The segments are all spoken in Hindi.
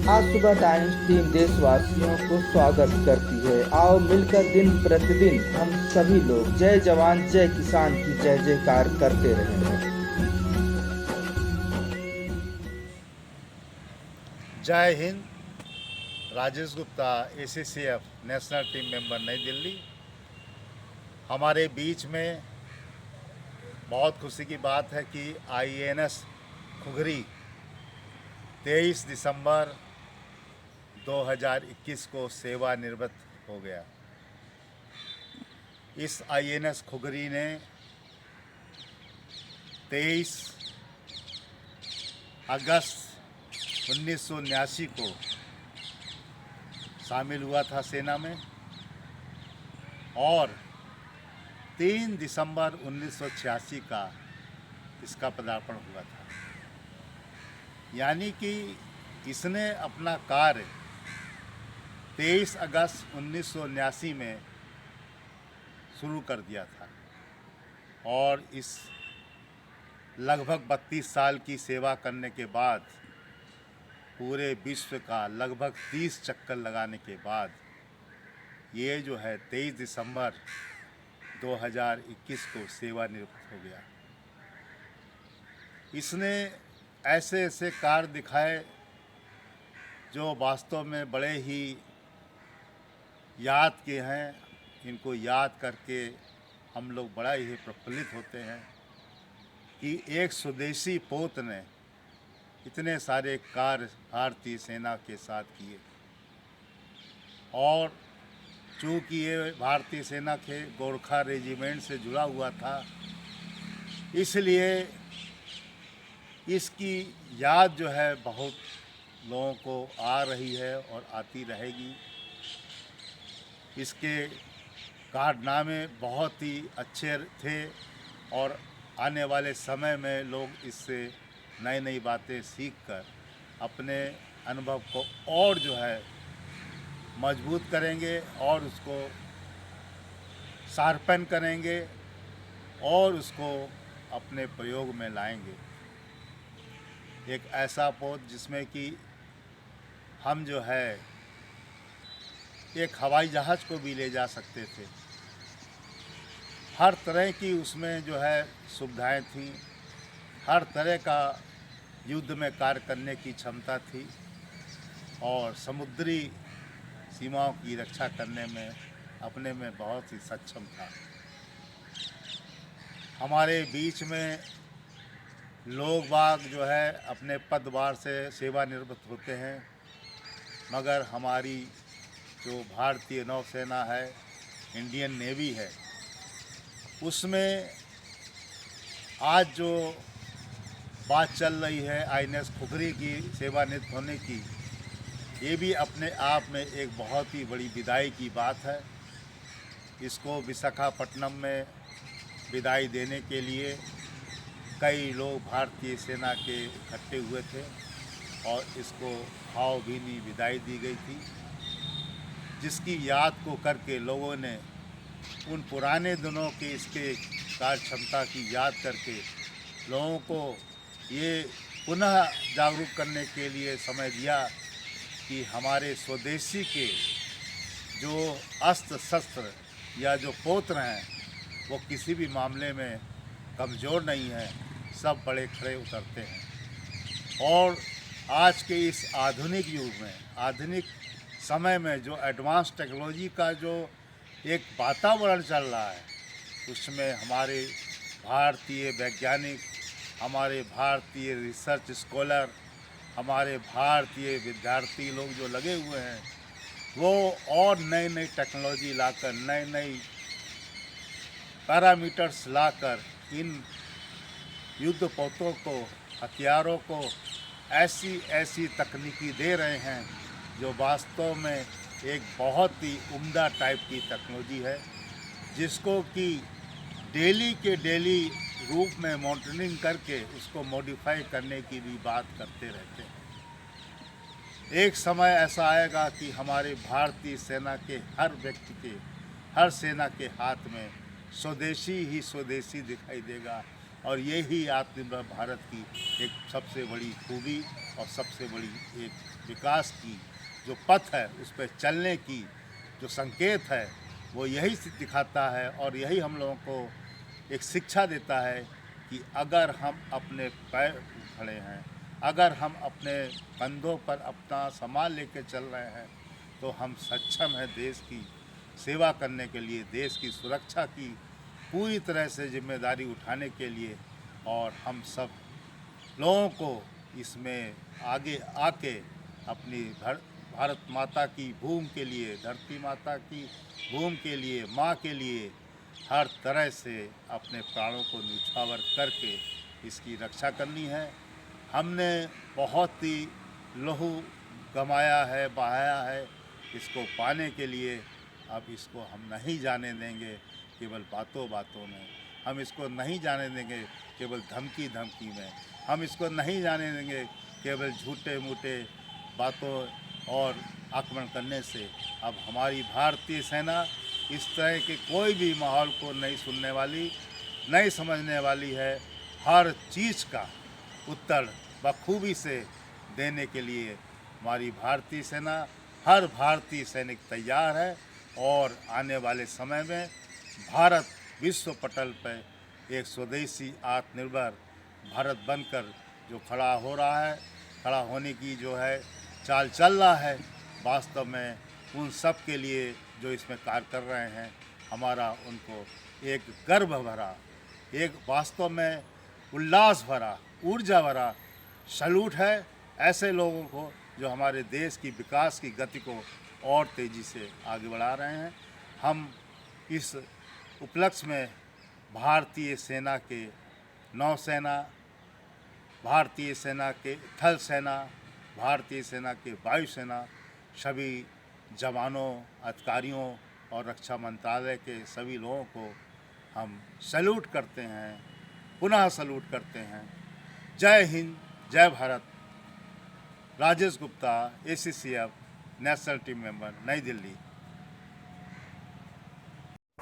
आज सुबह टाइम्स टीम देशवासियों को स्वागत करती है। आओ मिलकर दिन प्रतिदिन हम सभी लोग जय जवान जय किसान की जय जयकार करते रहें। जय Hind. Rajesh Gupta, ACCF national team member, नई दिल्ली। हमारे बीच में बहुत खुशी की बात है कि INS खुगरी 23 दिसंबर 2021 को सेवानिवृत्त हो गया। इस INS खुगरी ने 23 अगस्त 1979 को शामिल हुआ था सेना में और 3 दिसंबर 1986 का इसका पदार्पण हुआ था। यानी कि इसने अपना कार्य 23 अगस्त 1979 में शुरू कर दिया था और इस लगभग 32 साल की सेवा करने के बाद, पूरे विश्व का लगभग 30 चक्कर लगाने के बाद, ये जो है 23 दिसंबर 2021 को सेवानिवृत्त हो गया। इसने ऐसे ऐसे कार्य दिखाए जो वास्तव में बड़े ही याद के हैं। इनको याद करके हम लोग बड़ा ही प्रफुल्लित होते हैं कि एक स्वदेशी पोत ने इतने सारे कार्य भारतीय सेना के साथ किए और चूँकि ये भारतीय सेना के गोरखा रेजिमेंट से जुड़ा हुआ था, इसलिए इसकी याद जो है बहुत लोगों को आ रही है और आती रहेगी। इसके कारनामे बहुत ही अच्छे थे और आने वाले समय में लोग इससे नई नई बातें सीखकर अपने अनुभव को और जो है मजबूत करेंगे और उसको शार्पन करेंगे और उसको अपने प्रयोग में लाएंगे। एक ऐसा पोत जिसमें कि हम जो है एक हवाई जहाज़ को भी ले जा सकते थे। हर तरह की उसमें जो है सुविधाएं थी, हर तरह का युद्ध में कार्य करने की क्षमता थी और समुद्री सीमाओं की रक्षा करने में अपने में बहुत ही सक्षम था। हमारे बीच में लोग बाग जो है अपने पदभार से सेवानिवृत्त होते हैं, मगर हमारी जो भारतीय नौसेना है, इंडियन नेवी है, उसमें आज जो बात चल रही है INS खुगरी की सेवानिवृत्त होने की, ये भी अपने आप में एक बहुत ही बड़ी विदाई की बात है। इसको विशाखापट्टनम में विदाई देने के लिए कई लोग भारतीय सेना के इकट्ठे हुए थे और इसको भावभीनी विदाई दी गई थी, जिसकी याद को करके लोगों ने उन पुराने दिनों के इसके कार्य क्षमता की याद करके लोगों को ये पुनः जागरूक करने के लिए समय दिया कि हमारे स्वदेशी के जो अस्त्र शस्त्र या जो पोत्र हैं वो किसी भी मामले में कमज़ोर नहीं है, सब बड़े खड़े उतरते हैं। और आज के इस आधुनिक युग में, आधुनिक समय में जो एडवांस टेक्नोलॉजी का जो एक वातावरण चल रहा है, उसमें हमारे भारतीय वैज्ञानिक, हमारे भारतीय रिसर्च स्कॉलर, हमारे भारतीय विद्यार्थी लोग जो लगे हुए हैं, वो और नई नई टेक्नोलॉजी लाकर, नए नए पैरामीटर्स लाकर इन युद्ध पोतों को, हथियारों को ऐसी ऐसी तकनीकी दे रहे हैं जो वास्तव में एक बहुत ही उम्दा टाइप की टेक्नोलॉजी है, जिसको कि डेली के डेली रूप में मॉनिटरिंग करके उसको मॉडिफाई करने की भी बात करते रहते हैं। एक समय ऐसा आएगा कि हमारे भारतीय सेना के हर व्यक्ति के, हर सेना के हाथ में स्वदेशी ही स्वदेशी दिखाई देगा, और यही आत्मनिर्भर भारत की एक सबसे बड़ी खूबी और सबसे बड़ी एक विकास की जो पथ है उस पर चलने की जो संकेत है वो यही दिखाता है। और यही हम लोगों को एक शिक्षा देता है कि अगर हम अपने पैर खड़े हैं, अगर हम अपने कंधों पर अपना सामान लेकर चल रहे हैं, तो हम सक्षम हैं देश की सेवा करने के लिए, देश की सुरक्षा की पूरी तरह से जिम्मेदारी उठाने के लिए। और हम सब लोगों को इसमें आगे आके अपनी भारत माता की भूमि के लिए, धरती माता की भूमि के लिए, माँ के लिए हर तरह से अपने प्राणों को न्यौछावर करके इसकी रक्षा करनी है। हमने बहुत ही लहू गमाया है, बहाया है इसको पाने के लिए। अब इसको हम नहीं जाने देंगे केवल बातों बातों में, हम इसको नहीं जाने देंगे केवल धमकी धमकी में, हम इसको नहीं जाने देंगे केवल झूठे मूठे बातों और आक्रमण करने से। अब हमारी भारतीय सेना इस तरह के कोई भी माहौल को नहीं सुनने वाली, नहीं समझने वाली है। हर चीज़ का उत्तर बखूबी से देने के लिए हमारी भारतीय सेना, हर भारतीय सैनिक तैयार है। और आने वाले समय में भारत विश्व पटल पर एक स्वदेशी आत्मनिर्भर भारत बनकर जो खड़ा हो रहा है, खड़ा होने की जो है चाल चल रहा है, वास्तव में उन सब के लिए जो इसमें कार्य कर रहे हैं, हमारा उनको एक गर्व भरा, एक वास्तव में उल्लास भरा, ऊर्जा भरा सैल्यूट है ऐसे लोगों को जो हमारे देश की विकास की गति को और तेज़ी से आगे बढ़ा रहे हैं। हम इस उपलक्ष्य में भारतीय सेना के नौसेना, भारतीय सेना के थल सेना, भारतीय सेना के वायुसेना, सभी जवानों, अधिकारियों और रक्षा मंत्रालय के सभी लोगों को हम सैल्यूट करते हैं, पुनः सैल्यूट करते हैं। जय हिंद, जय Bharat. Rajesh Gupta, ACCF national team member, नई दिल्ली।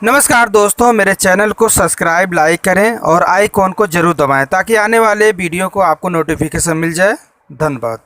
नमस्कार दोस्तों, मेरे चैनल को सब्सक्राइब, लाइक करें और आइकॉन को जरूर दबाएं ताकि आने वाले वीडियो को आपको नोटिफिकेशन मिल जाए। धन्यवाद।